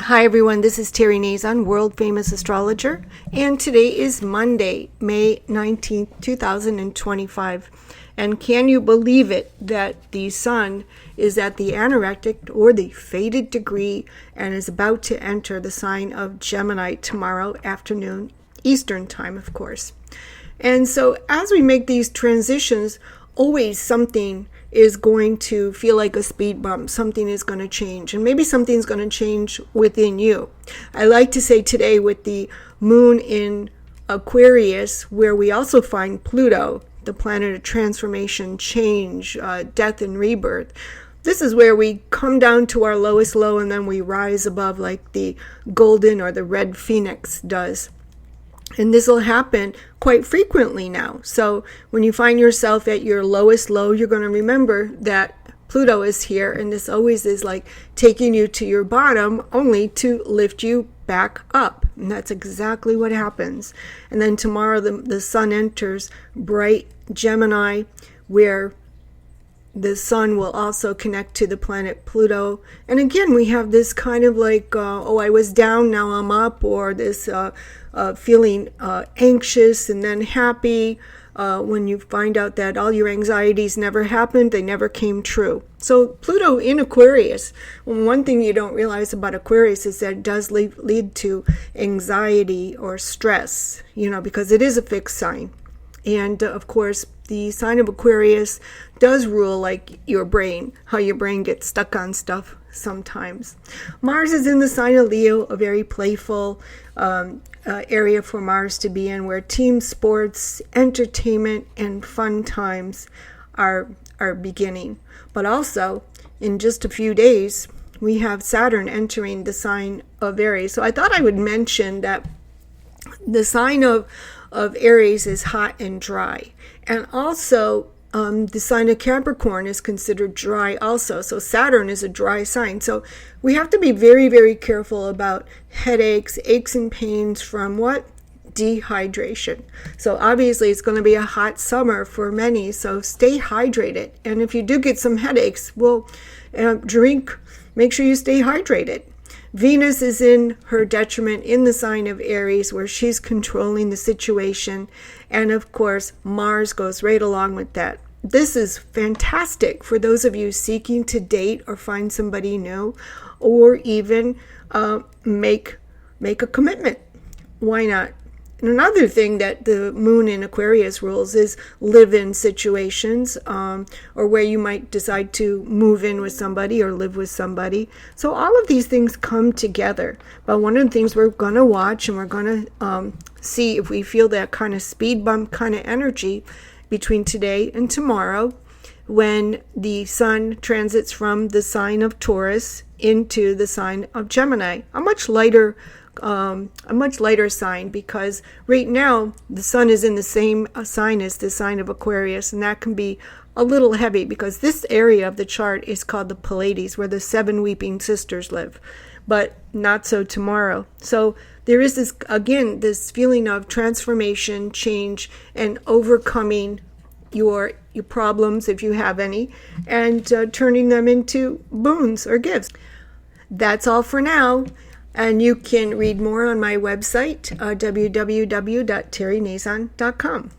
Hi everyone, this is Terry Nazon, world famous astrologer, and today is Monday, May 19th, 2025. And can you believe it that the sun is at the anorectic or the fated degree and is about to enter the sign of Gemini tomorrow afternoon, Eastern time, of course. And so as we make these transitions, always something is going to feel like a speed bump. Something is going to change, and maybe something's going to change within you. I like to say today with the moon in Aquarius, where we also find Pluto, the planet of transformation, change, death and rebirth. This is where we come down to our lowest low and then we rise above like the golden or the red phoenix does. And this will happen quite frequently now. So when you find yourself at your lowest low, you're going to remember that Pluto is here. And this always is like taking you to your bottom only to lift you back up. And that's exactly what happens. And then tomorrow the sun enters bright Gemini, where the sun will also connect to the planet Pluto. And again, we have this kind of like, I was down, now I'm up, or this feeling anxious and then happy when you find out that all your anxieties never happened, they never came true. So Pluto in Aquarius, one thing you don't realize about Aquarius is that it does lead to anxiety or stress, because it is a fixed sign. And of course, the sign of Aquarius does rule like your brain, how your brain gets stuck on stuff sometimes. Mars is in the sign of Leo, a very playful area for Mars to be in, where team sports, entertainment, and fun times are beginning. But also, in just a few days, we have Saturn entering the sign of Aries. So I thought I would mention that the sign of Aries is hot and dry. And also, the sign of Capricorn is considered dry also. So Saturn is a dry sign. So we have to be very, very careful about headaches, aches and pains from what? Dehydration. So obviously it's going to be a hot summer for many. So stay hydrated. And if you do get some headaches, make sure you stay hydrated. Venus is in her detriment in the sign of Aries, where she's controlling the situation. And of course, Mars goes right along with that. This is fantastic for those of you seeking to date or find somebody new, or even make a commitment. Why not? And another thing that the moon in Aquarius rules is live-in situations, or where you might decide to move in with somebody or live with somebody. So all of these things come together. But one of the things we're going to watch, and we're going to see if we feel that kind of speed bump kind of energy between today and tomorrow, when the sun transits from the sign of Taurus into the sign of Gemini. A much lighter sign, because right now the sun is in the same sign as the sign of Aquarius, and that can be a little heavy because this area of the chart is called the Pleiades, where the 7 weeping sisters live, but not so tomorrow. So there is this feeling of transformation, change, and overcoming your problems, if you have any, and turning them into boons or gifts. That's all for now. And you can read more on my website, www.terrynazon.com.